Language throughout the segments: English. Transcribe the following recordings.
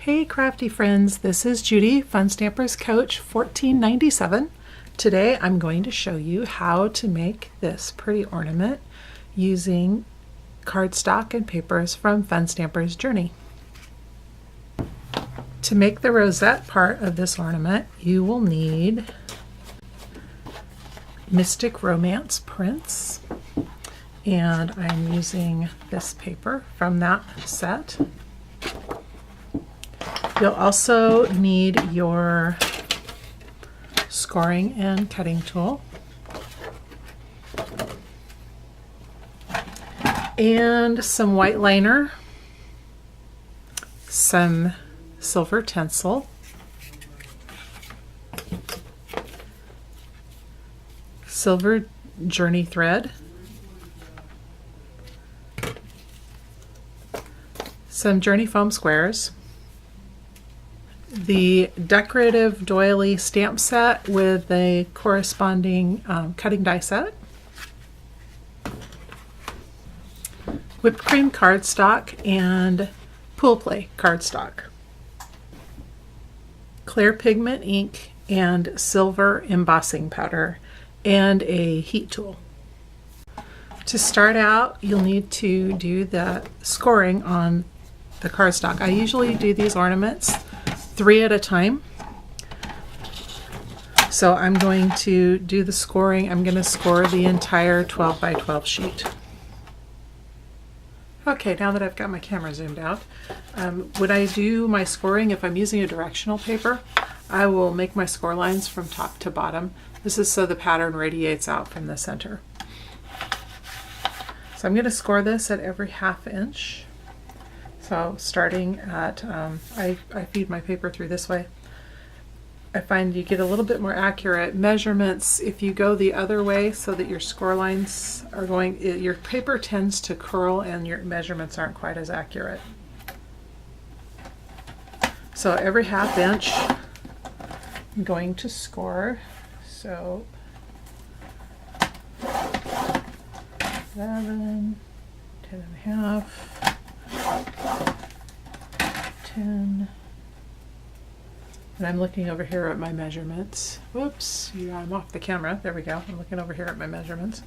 Hey crafty friends, this is Judy, Fun Stampers Coach 1497. Today I'm going to show you how to make this pretty ornament using cardstock and papers from Fun Stampers Journey. To make the rosette part of this ornament, you will need Mystic Romance prints, and I'm using this paper from that set. You'll also need your scoring and cutting tool and some white liner, some silver tinsel, silver journey thread, some journey foam squares, the Decorative Doily stamp set with a corresponding cutting die set, whipped cream cardstock and pool play cardstock, clear pigment ink and silver embossing powder, and a heat tool. To start out, you'll need to do the scoring on the cardstock. I usually do these ornaments 3 at a time. So I'm going to do the scoring. I'm going to score the entire 12 by 12 sheet. Okay, now that I've got my camera zoomed out, when I do my scoring, if I'm using a directional paper, I will make my score lines from top to bottom. This is so the pattern radiates out from the center. So I'm going to score this at every 1/2 inch. So starting at, I feed my paper through this way. I find you get a little bit more accurate measurements if you go the other way, so that your score lines are going, your paper tends to curl and your measurements aren't quite as accurate. So every 1/2 inch I'm going to score. So 11, 10.5, 10, and I'm looking over here at my measurements. Whoops, yeah, I'm off the camera. There we go. I'm looking over here at my measurements.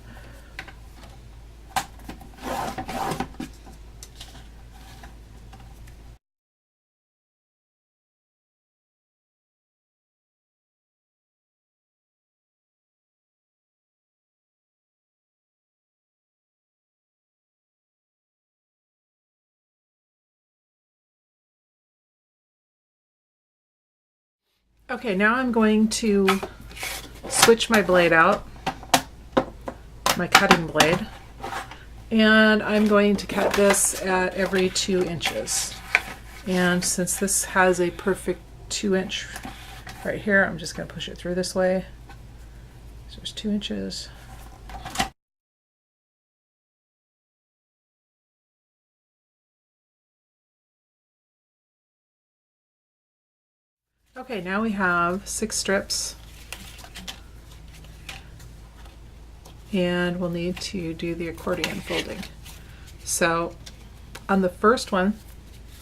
Okay, now I'm going to switch my blade out, my cutting blade, and I'm going to cut this at every 2 inches. And since this has a perfect 2-inch right here, I'm just going to push it through this way. So there's 2 inches. Okay, now we have 6 strips, and we'll need to do the accordion folding. So on the first one,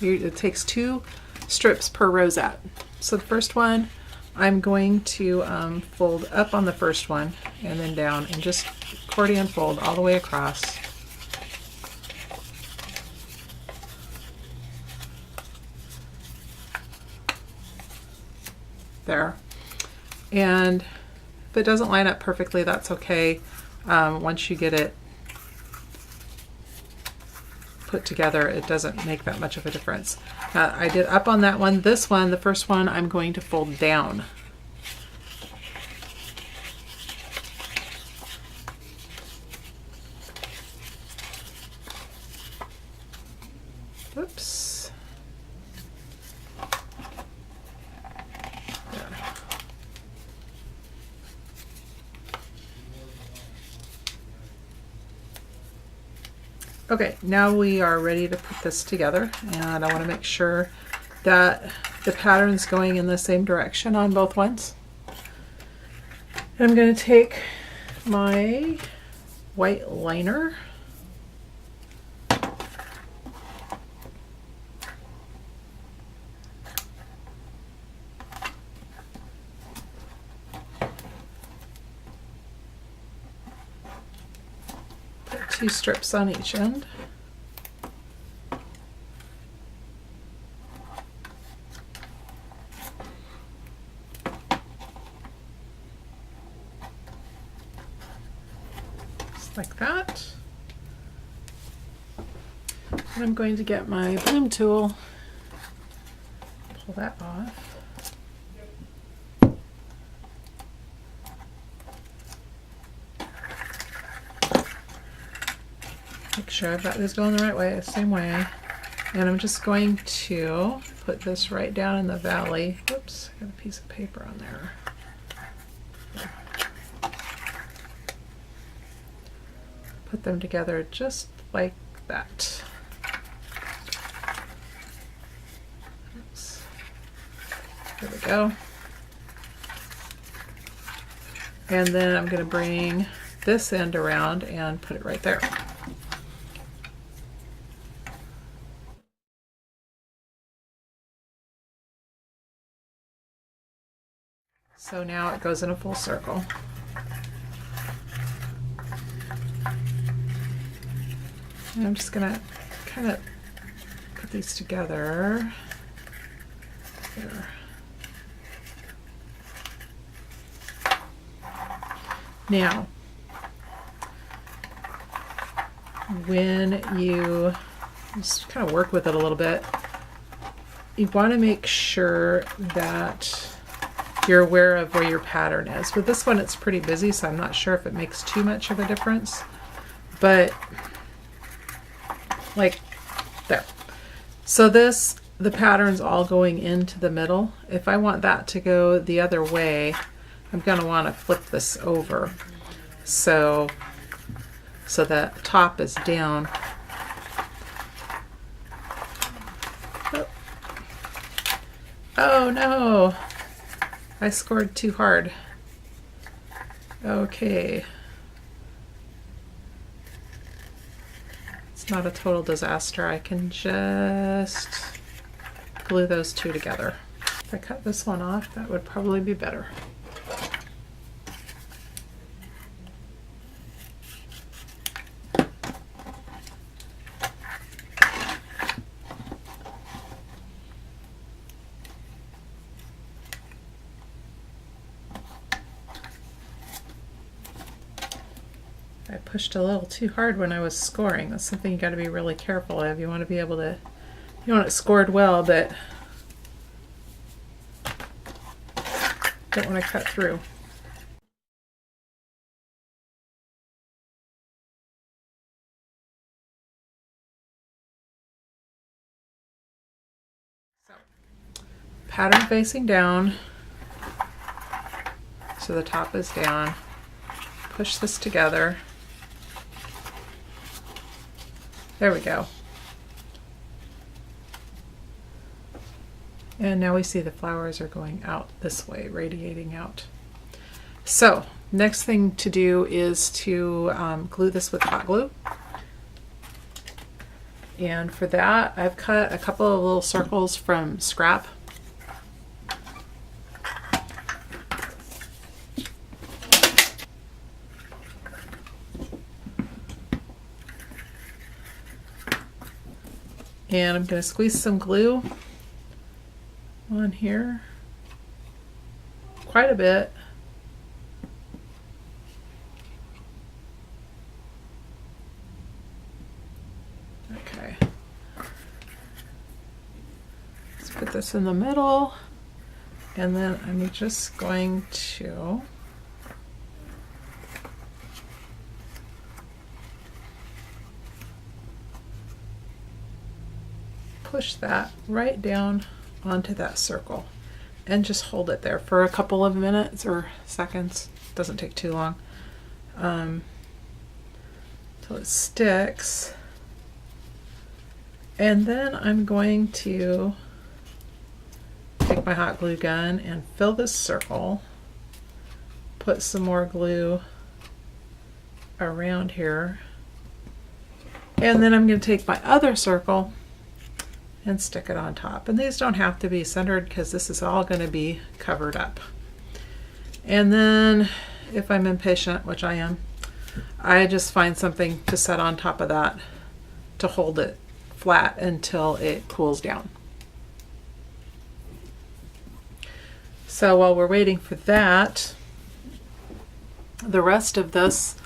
it takes 2 strips per rosette. So the first one, I'm going to fold up on the first one and then down, and just accordion fold all the way across. There. And if it doesn't line up perfectly, that's okay. Once you get it put together, it doesn't make that much of a difference. I did up on that one. This one, the first one, I'm going to fold down. Whoops. Okay, now we are ready to put this together, and I want to make sure that the pattern's going in the same direction on both ones. And I'm going to take my white liner 2 strips on each end. Just like that. And I'm going to get my bloom tool, pull that off. Make sure I've got this going the right way, the same way. And I'm just going to put this right down in the valley. Whoops, I got a piece of paper on there. Put them together just like that. Oops. There we go. And then I'm going to bring this end around and put it right there. So now it goes in a full circle. And I'm just gonna kind of put these together. There. Now, when you just kind of work with it a little bit, you want to make sure that you're aware of where your pattern is. With this one, it's pretty busy, so I'm not sure if it makes too much of a difference, but like there. So this, the pattern's all going into the middle. If I want that to go the other way, I'm going to want to flip this over so that top is down. Oh no! I scored too hard. Okay. It's not a total disaster. I can just glue those two together. If I cut this one off, that would probably be better. I pushed a little too hard when I was scoring. That's something you got to be really careful of. You want to be able to, you want it scored well, but don't want to cut through. So, pattern facing down, so the top is down. Push this together. There we go. And now we see the flowers are going out this way, radiating out. So next thing to do is to glue this with hot glue. And for that, I've cut a couple of little circles from scrap. And I'm going to squeeze some glue on here, quite a bit. Okay. Let's put this in the middle, and then I'm just going to push that right down onto that circle and just hold it there for a couple of minutes or seconds. It doesn't take too long till it sticks. And then I'm going to take my hot glue gun and fill this circle, put some more glue around here, and then I'm going to take my other circle and stick it on top. And these don't have to be centered because this is all going to be covered up. And then if I'm impatient, which I am, I just find something to set on top of that to hold it flat until it cools down. So while we're waiting for that, the rest of this,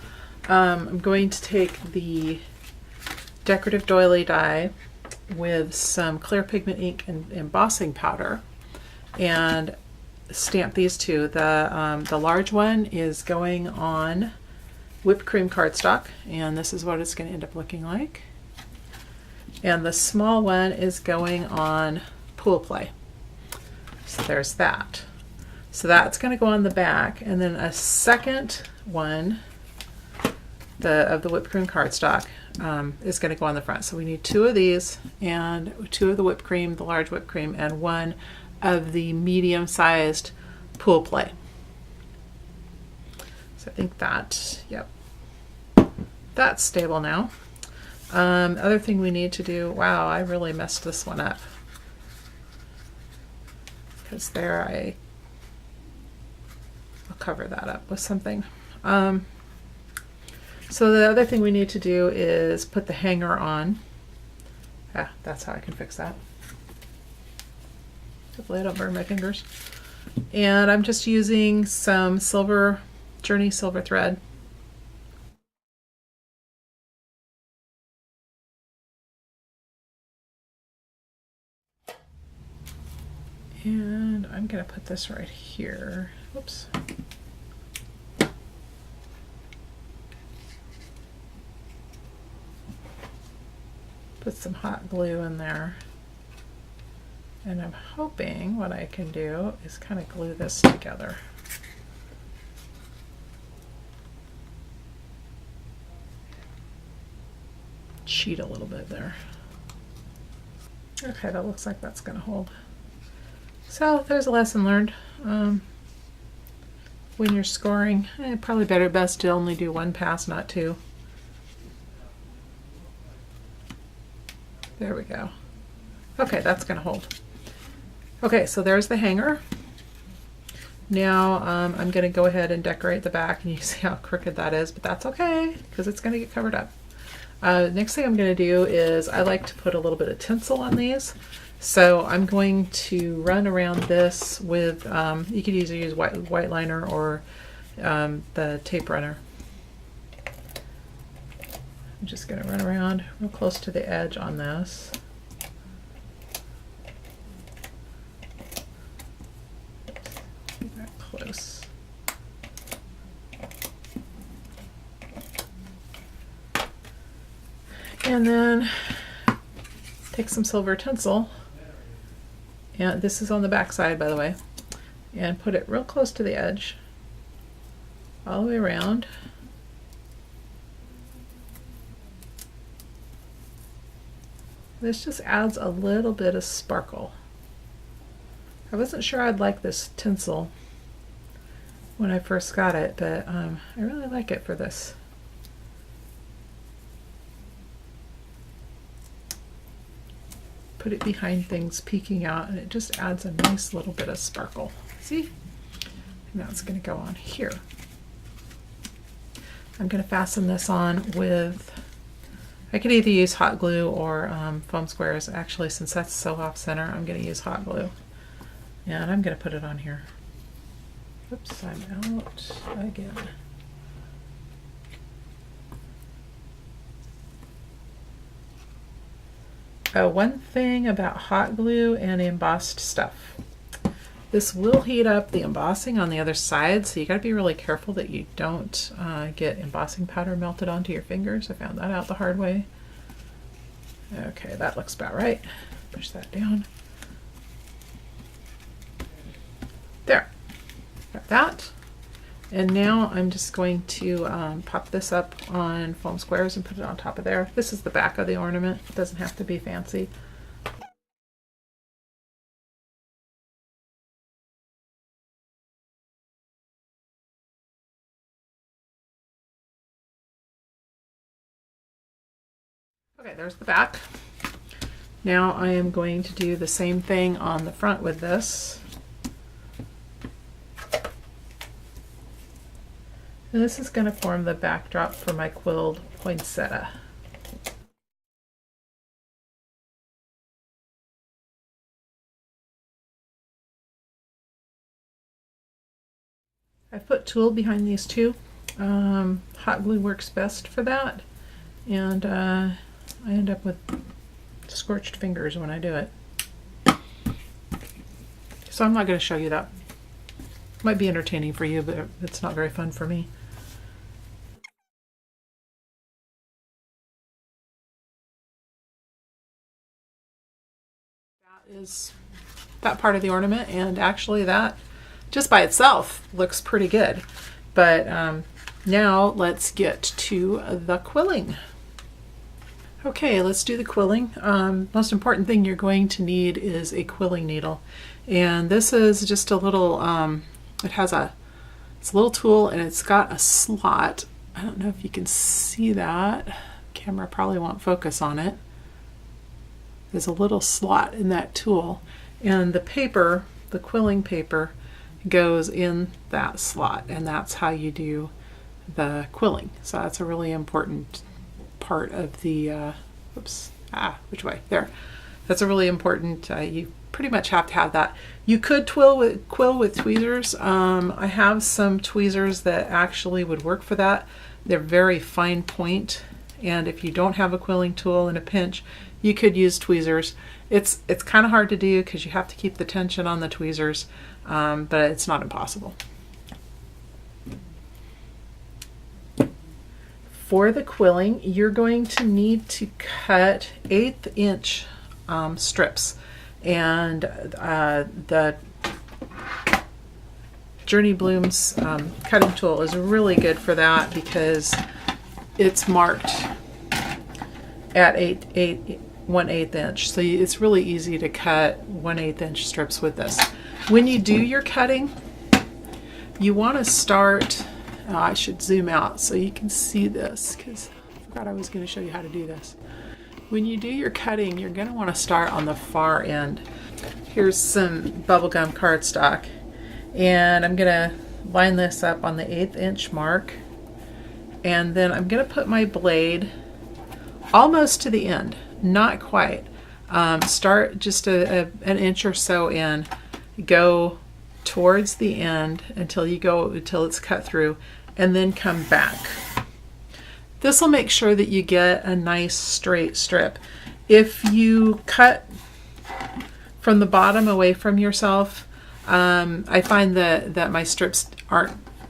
I'm going to take the Decorative Doily die with some clear pigment ink and embossing powder and stamp these two. The large one is going on whipped cream cardstock, and this is what it's going to end up looking like. And the small one is going on Pool Play. So there's that. So that's going to go on the back, and then a second one of the whipped cream cardstock is going to go on the front. So we need 2 of these and 2 of the whipped cream, the large whipped cream, and 1 of the medium-sized Pool Play. So I think that, yep, that's stable now. Other thing we need to do, wow, I really messed this one up. Because there I'll cover that up with something. So the other thing we need to do is put the hanger on. Ah, that's how I can fix that. Hopefully I don't burn my fingers. And I'm just using some Journey silver thread. And I'm going to put this right here. Whoops. Put some hot glue in there. And I'm hoping what I can do is kind of glue this together. Cheat a little bit there. Okay, that looks like that's going to hold. So there's a lesson learned. When you're scoring, probably best to only do 1 pass, not 2. There we go. Okay, that's going to hold. Okay, so there's the hanger. Now I'm going to go ahead and decorate the back, and you see how crooked that is, but that's okay because it's going to get covered up. Next thing I'm going to do is I like to put a little bit of tinsel on these. So I'm going to run around this with, you could either use white liner or the tape runner. I'm just going to run around real close to the edge on this. Get that close. And then take some silver tinsel, and this is on the back side, by the way, and put it real close to the edge, all the way around. This just adds a little bit of sparkle. I wasn't sure I'd like this tinsel when I first got it, but I really like it for this. Put it behind things peeking out, and it just adds a nice little bit of sparkle. See? And that's going to go on here. I'm going to fasten this on with, I could either use hot glue or foam squares. Actually, since that's so off center, I'm going to use hot glue. And I'm going to put it on here. Oops, I'm out again. One thing about hot glue and embossed stuff. This will heat up the embossing on the other side, so you got to be really careful that you don't get embossing powder melted onto your fingers. I found that out the hard way. Okay, that looks about right. Push that down. There. Got that. And now I'm just going to pop this up on foam squares and put it on top of there. This is the back of the ornament. It doesn't have to be fancy. Okay, there's the back. Now I am going to do the same thing on the front with this. And this is going to form the backdrop for my quilled poinsettia. I put tulle behind these two. Hot glue works best for that, and I end up with scorched fingers when I do it. So I'm not going to show you that. Might be entertaining for you, but it's not very fun for me. That is that part of the ornament, and actually that just by itself looks pretty good. But now let's get to the quilling. Okay, let's do the quilling. Most important thing you're going to need is a quilling needle. And this is just a little, it's a little tool, and it's got a slot. I don't know if you can see that. Camera probably won't focus on it. There's a little slot in that tool, and the paper, the quilling paper, goes in that slot, and that's how you do the quilling. So that's a really important part of the which way? There. That's a really important, you pretty much have to have that. You could quill with tweezers. I have some tweezers that actually would work for that. They're very fine point, and if you don't have a quilling tool in a pinch, you could use tweezers. It's kind of hard to do because you have to keep the tension on the tweezers, but it's not impossible. For the quilling, you're going to need to cut 1/8 inch strips, and the Journey Bloom's cutting tool is really good for that because it's marked at 1/8 inch, so it's really easy to cut 1/8 inch strips with this. When you do your cutting, you want to start, I should zoom out so you can see this because I forgot I was going to show you how to do this. When you do your cutting, you're going to want to start on the far end. Here's some bubblegum cardstock, and I'm going to line this up on the 1/8 inch mark, and then I'm going to put my blade almost to the end, not quite. Start just an inch or so in, go towards the end until it's cut through, and then come back. This will make sure that you get a nice straight strip. If you cut from the bottom away from yourself, I find that my strips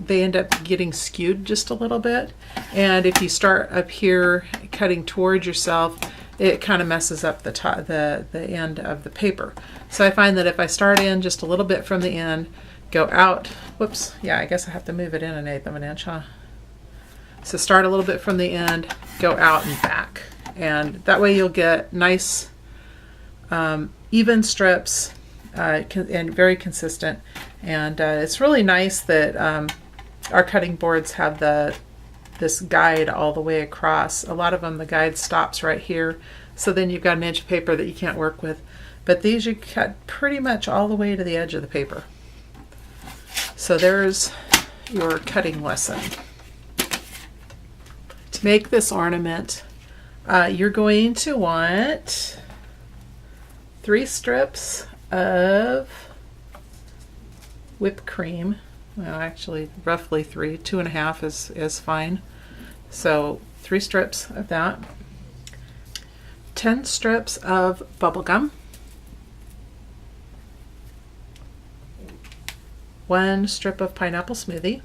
they end up getting skewed just a little bit. And if you start up here cutting towards yourself, it kind of messes up the end of the paper. So I find that if I start in just a little bit from the end, go out, whoops, yeah, I guess I have to move it in 1/8 of an inch, huh? So start a little bit from the end, go out and back. And that way you'll get nice, even strips, and very consistent. And it's really nice that our cutting boards have this guide all the way across. A lot of them, the guide stops right here, so then you've got an inch of paper that you can't work with. But these you cut pretty much all the way to the edge of the paper. So there's your cutting lesson. To make this ornament, you're going to want 3 strips of whipped cream. Well, actually, roughly 3, 2.5 is fine. So 3 strips of that. 10 strips of bubble gum. 1 strip of pineapple smoothie.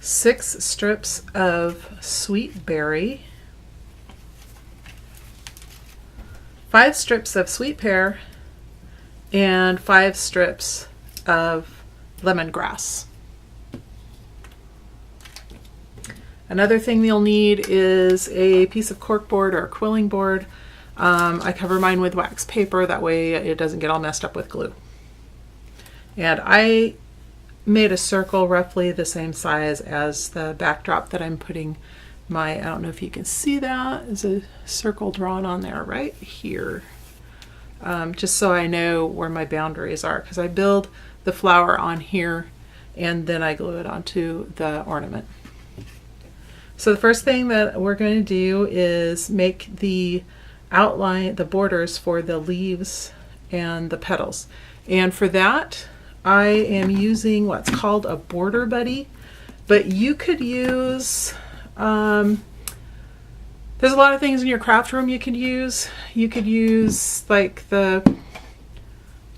6 strips of sweet berry. 5 strips of sweet pear, and 5 strips of lemongrass. Another thing you'll need is a piece of cork board or a quilling board. I cover mine with wax paper, that way it doesn't get all messed up with glue. And I made a circle roughly the same size as the backdrop that I'm putting I don't know if you can see that, there's a circle drawn on there right here. just so I know where my boundaries are, because I build the flower on here and then I glue it onto the ornament. So the first thing that we're going to do is make the outline, the borders for the leaves and the petals. And for that, I am using what's called a border buddy, but you could use, there's a lot of things in your craft room you could use. You could use like the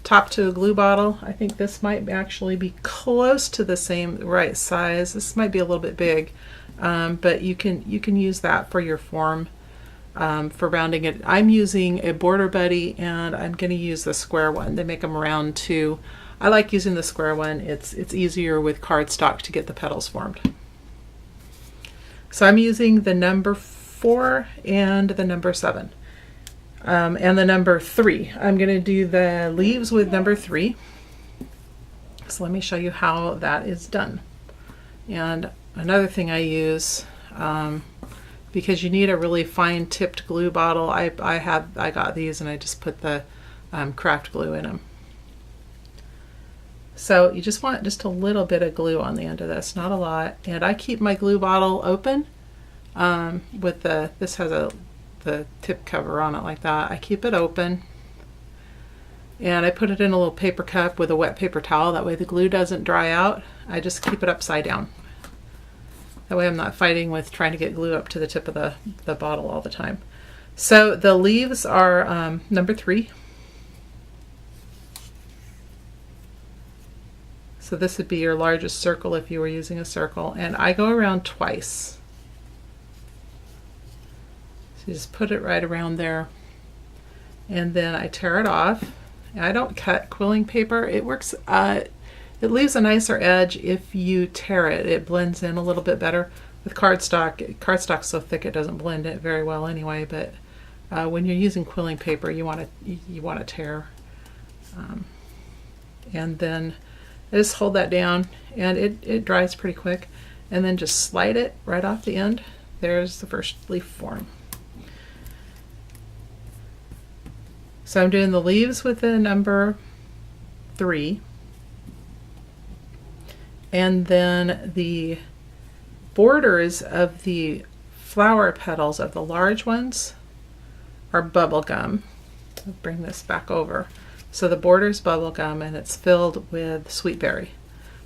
top to a glue bottle. I think this might actually be close to the same right size. This might be a little bit big, but you can use that for your form, for rounding it. I'm using a border buddy, and I'm going to use the square one. They make them round too. I like using the square one. It's easier with cardstock to get the petals formed. So I'm using the number 4 and the number 7. And the number 3. I'm going to do the leaves with number 3. So let me show you how that is done. And another thing I use, because you need a really fine tipped glue bottle, I got these and I just put the craft glue in them. So you just want just a little bit of glue on the end of this, not a lot. And I keep my glue bottle open with this has the tip cover on it like that. I keep it open and I put it in a little paper cup with a wet paper towel. That way the glue doesn't dry out. I just keep it upside down. That way I'm not fighting with trying to get glue up to the tip of the bottle all the time. So the leaves are number 3. So this would be your largest circle if you were using a circle, and I go around twice. So you just put it right around there, and then I tear it off. And I don't cut quilling paper. It works, it leaves a nicer edge if you tear it. It blends in a little bit better. With cardstock, cardstock's so thick it doesn't blend it very well anyway, but when you're using quilling paper, you want to tear. And then I just hold that down, and it dries pretty quick, and then just slide it right off the end. There's the first leaf form. So I'm doing the leaves with the number 3, and then the borders of the flower petals of the large ones are bubble gum. I'll bring this back over. So the border's bubble gum, and it's filled with sweet berry.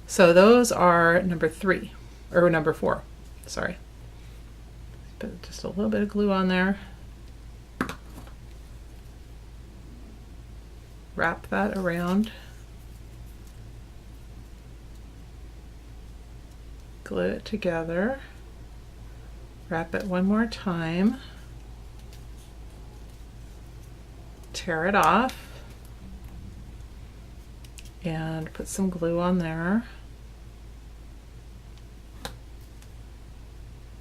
So those are number 3, or number 4, sorry. Put just a little bit of glue on there. Wrap that around. Glue it together. Wrap it one more time. Tear it off. And put some glue on there.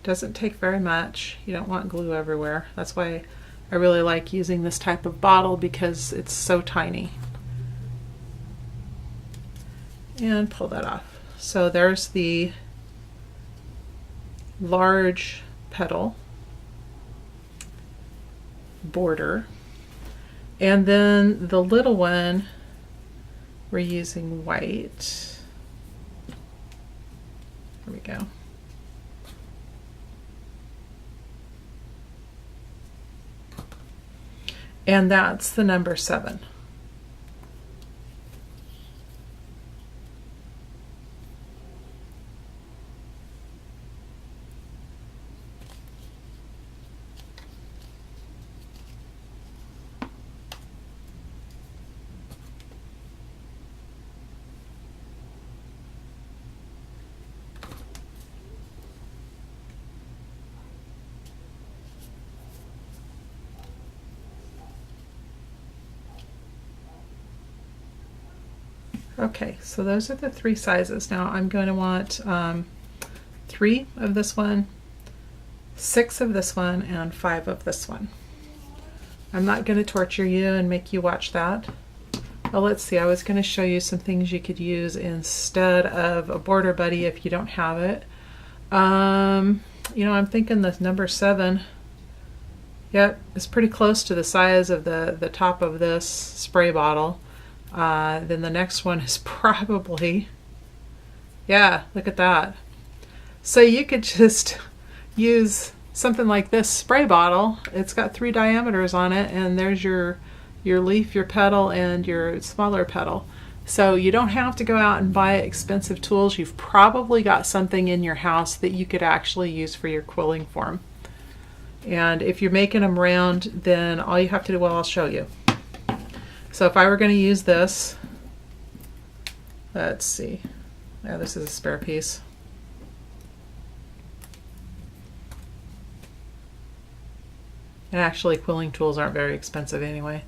Doesn't take very much. You don't want glue everywhere. That's why I really like using this type of bottle, because it's so tiny. And pull that off. So there's the large petal border. And then the little one, we're using white. There we go. And that's the number 7. Okay, so those are the 3 sizes. Now I'm going to want 3 of this one, 6 of this one, and 5 of this one. I'm not going to torture you and make you watch that. Well, let's see, I was going to show you some things you could use instead of a border buddy if you don't have it. You know, I'm thinking the number 7 Yep, it's pretty close to the size of the top of this spray bottle. Then the next one is probably, yeah, look at that. So you could just use something like this spray bottle. It's got 3 diameters on it, and there's your leaf, your petal, and your smaller petal. So you don't have to go out and buy expensive tools. You've probably got something in your house that you could actually use for your quilling form. And if you're making them round, then all you have to do, well, I'll show you. So if I were going to use this, let's see. Yeah, this is a spare piece. And actually, quilling tools aren't very expensive anyway.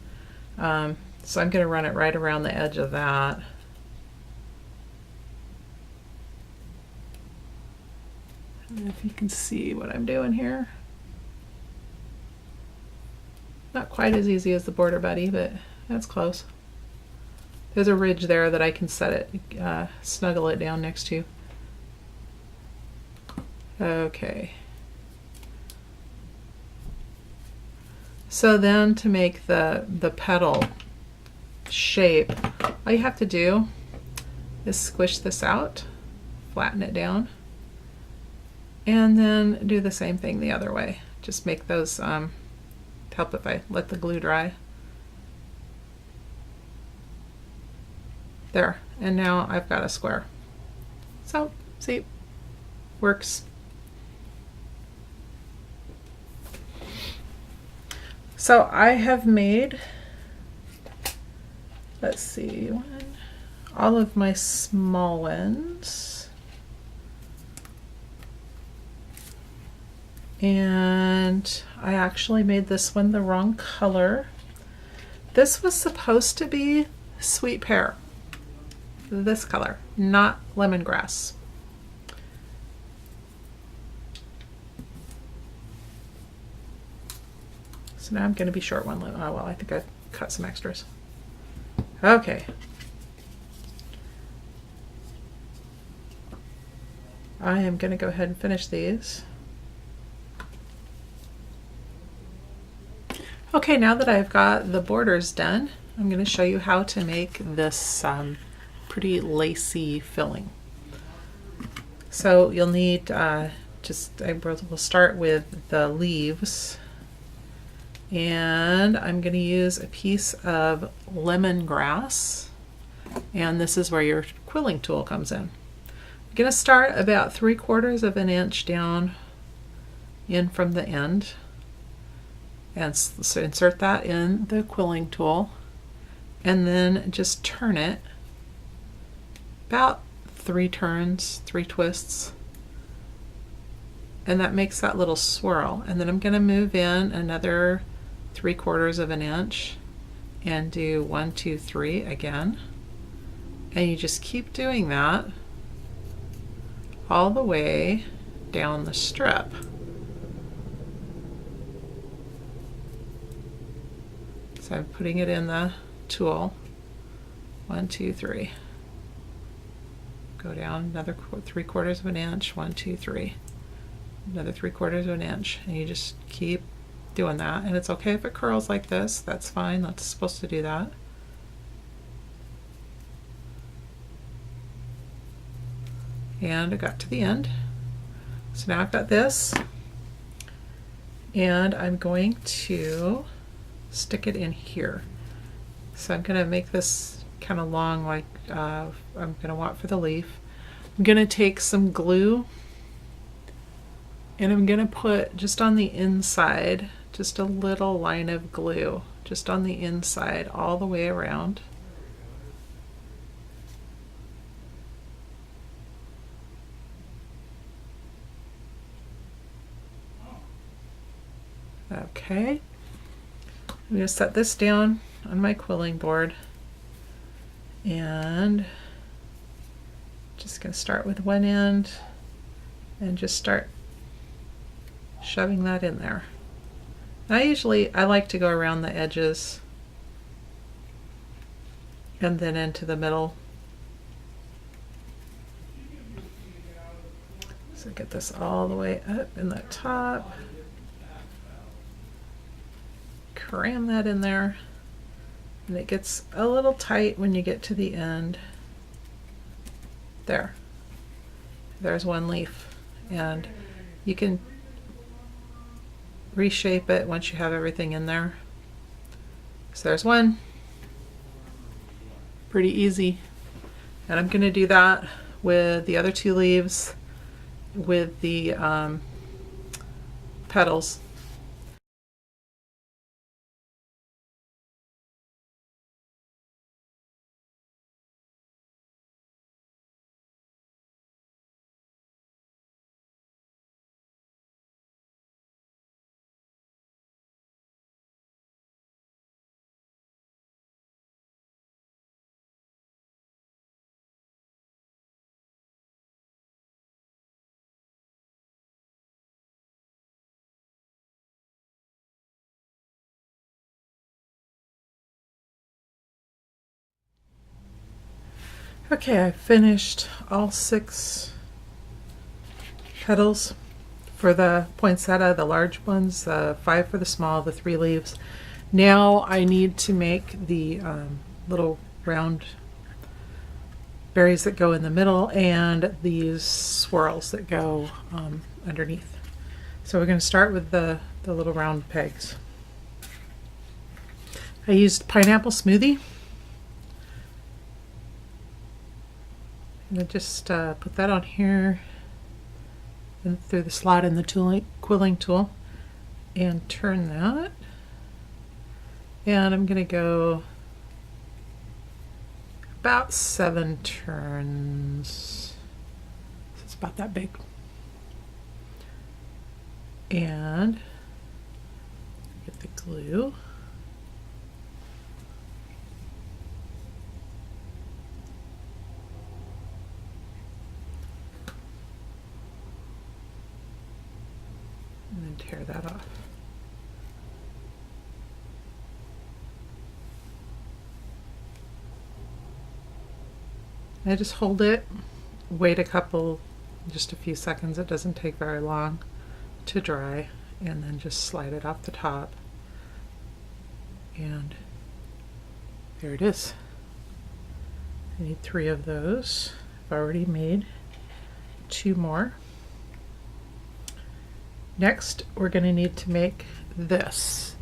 So I'm going to run it right around the edge of that. I don't know if you can see what I'm doing here. Not quite as easy as the Border Buddy, but that's close. There's a ridge there that I can set it, snuggle it down next to. Okay. So then to make the petal shape, all you have to do is squish this out, flatten it down, and then do the same thing the other way. Just make those, help if I let the glue dry. There, and now I've got a square. So, see, works. So I have made, let's see, all of my small ones. And I actually made this one the wrong color. This was supposed to be sweet pear, this color, not lemongrass. So now I'm going to be short one. Oh well, I think I cut some extras. Okay. I am going to go ahead and finish these. Okay, now that I've got the borders done, I'm going to show you how to make this pretty lacy filling. So you'll need we'll start with the leaves, and I'm going to use a piece of lemongrass, and this is where your quilling tool comes in. I'm going to start about 3/4 of an inch down in from the end, and so insert that in the quilling tool, and then just turn it about 3 turns, 3 twists, and that makes that little swirl. And then I'm going to move in another 3/4 of an inch and do 1, 2, 3 again, and you just keep doing that all the way down the strip. So I'm putting it in the tool. 1, 2, 3. Go down another 3/4 of an inch. 1, 2, 3. Another 3/4 of an inch, and you just keep doing that. And it's okay if it curls like this. That's fine. That's supposed to do that. And I got to the end. So now I've got this, and I'm going to stick it in here. So I'm going to make this kind of long, like I'm going to want for the leaf. I'm going to take some glue, and I'm going to put just on the inside, just a little line of glue, just on the inside all the way around. Okay, I'm going to set this down on my quilling board, and just going to start with one end and just start shoving that in there. I like to go around the edges and then into the middle. So get this all the way up in the top. cram that in there, and it gets a little tight when you get to the end. There's one leaf, and you can reshape it once you have everything in there. So there's one. Pretty easy. And I'm going to do that with the other two leaves with the petals. Okay, I finished all 6 petals for the poinsettia, the large ones, 5 for the small, the 3 leaves. Now I need to make the little round berries that go in the middle and these swirls that go underneath. So we're going to start with the little round pegs. I used pineapple smoothie. I'm going to just put that on here and through the slot in the quilling tool and turn that. And I'm going to go about 7 turns. So it's about that big. And get the glue. And then tear that off. I just hold it, wait just a few seconds, it doesn't take very long to dry, and then just slide it off the top. And there it is. I need 3 of those. I've already made 2 more. Next, we're going to need to make this.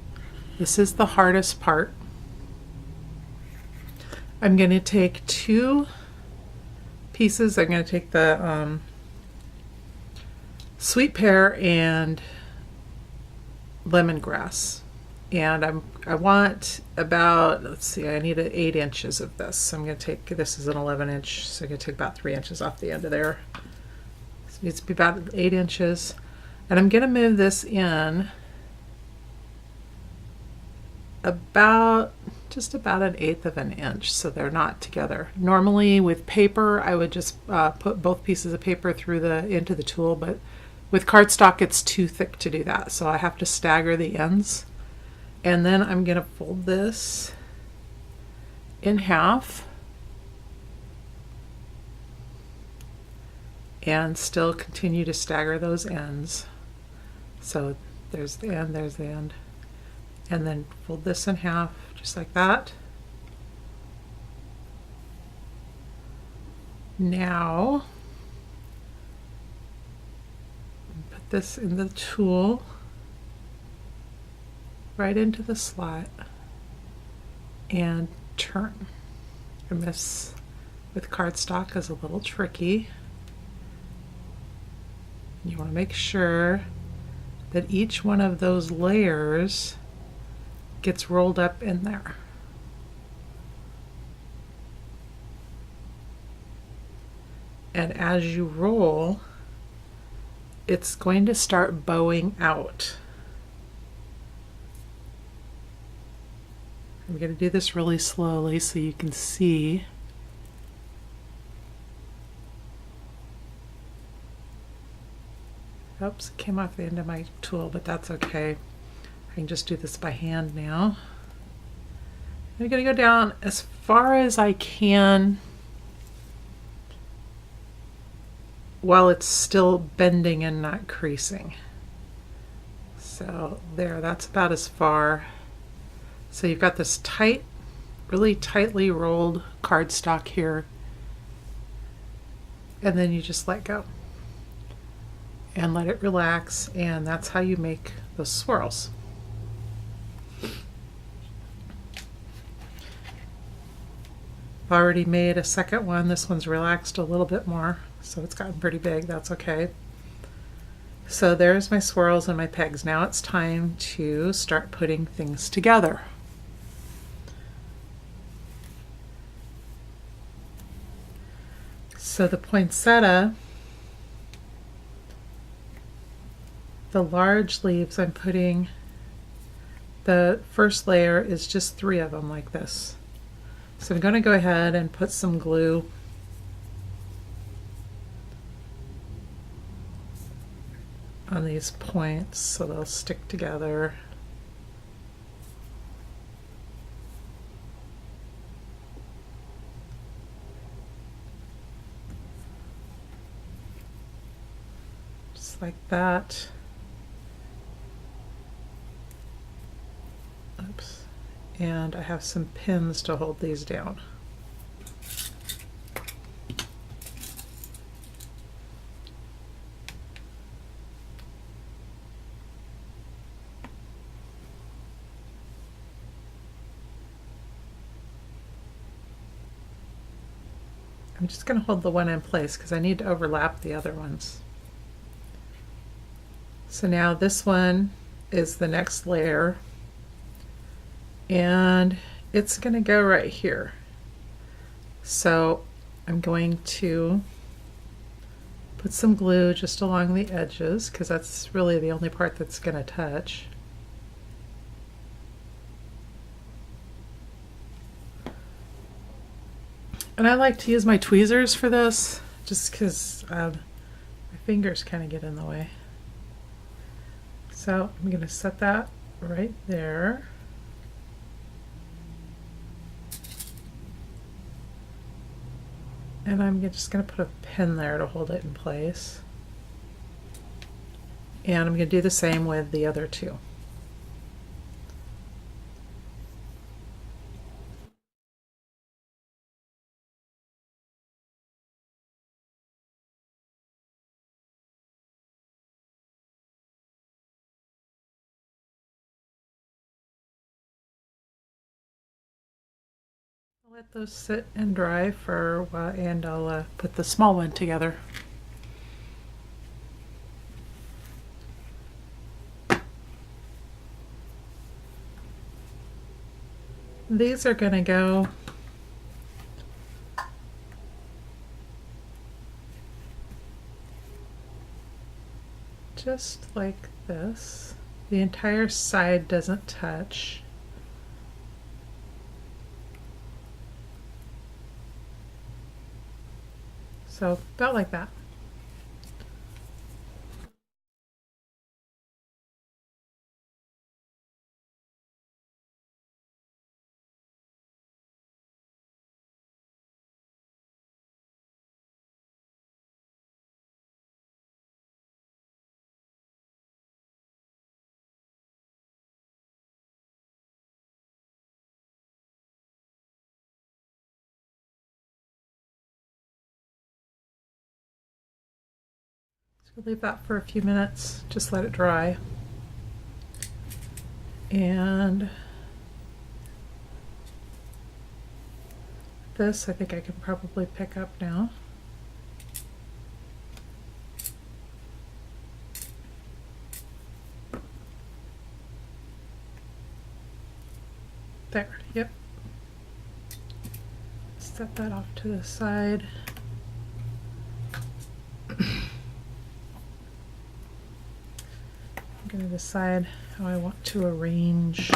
This is the hardest part. I'm going to take 2 pieces. I'm going to take the sweet pear and lemongrass, and I want about, let's see, I need 8 inches of this. So I'm going to take, this is an 11 inch, so I'm going to take about 3 inches off the end of there. So it needs to be about 8 inches. And I'm going to move this in just about 1/8 of an inch, so they're not together. Normally with paper, I would just put both pieces of paper into the tool, but with cardstock, it's too thick to do that, so I have to stagger the ends. And then I'm going to fold this in half and still continue to stagger those ends. So there's the end, there's the end. And then fold this in half, just like that. Now, put this in the tool, right into the slot, and turn. And this with cardstock is a little tricky. You want to make sure that each one of those layers gets rolled up in there. And as you roll, it's going to start bowing out. I'm going to do this really slowly so you can see. Oops, it came off the end of my tool, but that's okay. I can just do this by hand now. I'm going to go down as far as I can while it's still bending and not creasing. So there, that's about as far So you've got this tight, really tightly rolled cardstock here, and then you just let go and let it relax, and that's how you make those swirls. I've already made a second one. This one's relaxed a little bit more, so it's gotten pretty big. That's okay. So there's my swirls and my pegs. Now it's time to start putting things together. So the poinsettia, the large leaves, I'm putting, the first layer is just 3 of them like this. So I'm going to go ahead and put some glue on these points so they'll stick together. Just like that. Oops. And I have some pins to hold these down. I'm just going to hold the one in place because I need to overlap the other ones. So now this one is the next layer, and it's going to go right here. So I'm going to put some glue just along the edges because that's really the only part that's going to touch. And I like to use my tweezers for this just because my fingers kind of get in the way. So I'm going to set that right there. And I'm just going to put a pin there to hold it in place. And I'm going to do the same with the other 2. I'll let those sit and dry for a while, and I'll put the small one together. These are going to go just like this. The entire side doesn't touch. So about like that. So leave that for a few minutes, just let it dry. And this I think I can probably pick up now. There, yep. Set that off to the side. I'm going to decide how I want to arrange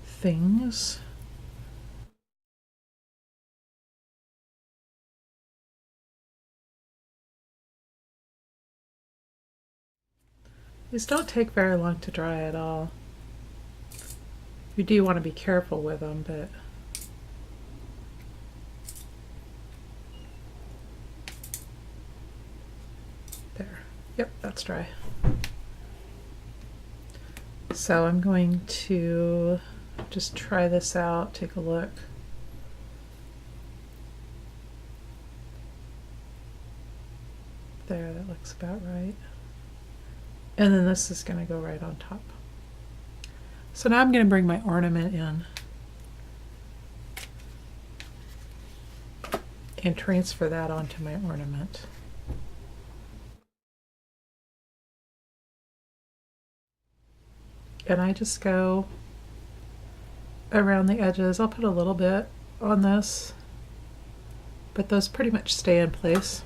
things. These don't take very long to dry at all. You do want to be careful with them, but there. Yep, that's dry. So I'm going to just try this out, take a look. There, that looks about right. And then this is going to go right on top. So now I'm going to bring my ornament in and transfer that onto my ornament. And I just go around the edges. I'll put a little bit on this, but those pretty much stay in place.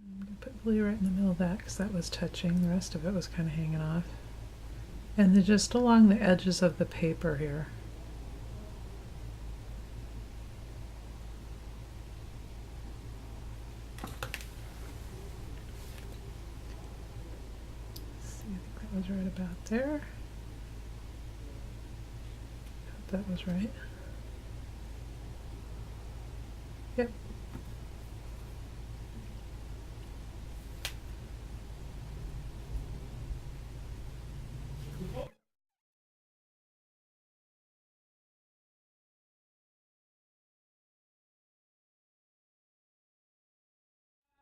I'm going to put glue right in the middle of that because that was touching. The rest of it was kind of hanging off. And then just along the edges of the paper here. Let's see, I think that was right about there. Hope that was right. Yep.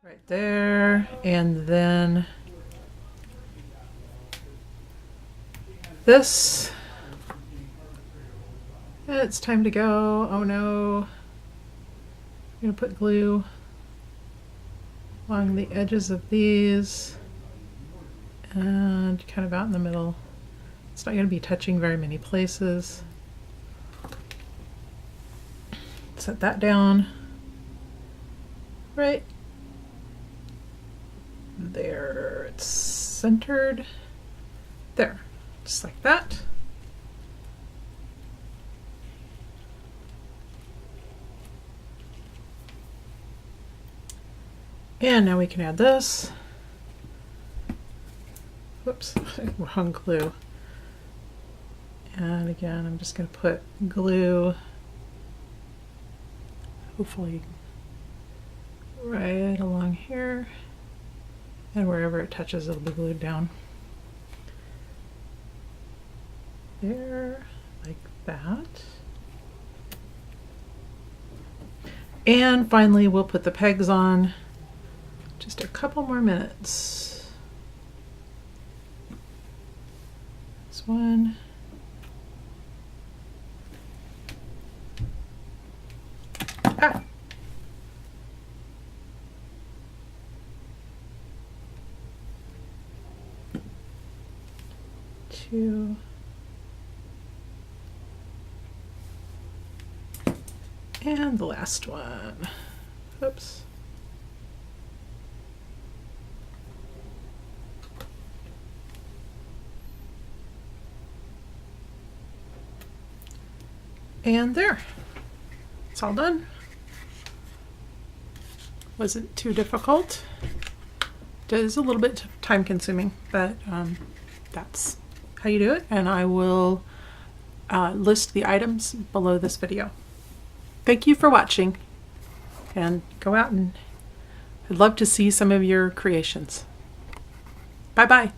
Right there, and then this. It's time to go. Oh no. I'm going to put glue along the edges of these and kind of out in the middle. It's not going to be touching very many places. Set that down right there. It's centered there, just like that. And now we can add this. Whoops, wrong glue. And again, I'm just going to put glue, hopefully right along here, and wherever it touches it'll be glued down. There, like that. And finally we'll put the pegs on. Just a couple more minutes. This one. Ah. Two. And the last one. Oops. And there, it's all done. Wasn't too difficult. It is a little bit time consuming, but that's how you do it. And I will list the items below this video. Thank you for watching, and go out and I'd love to see some of your creations. Bye bye.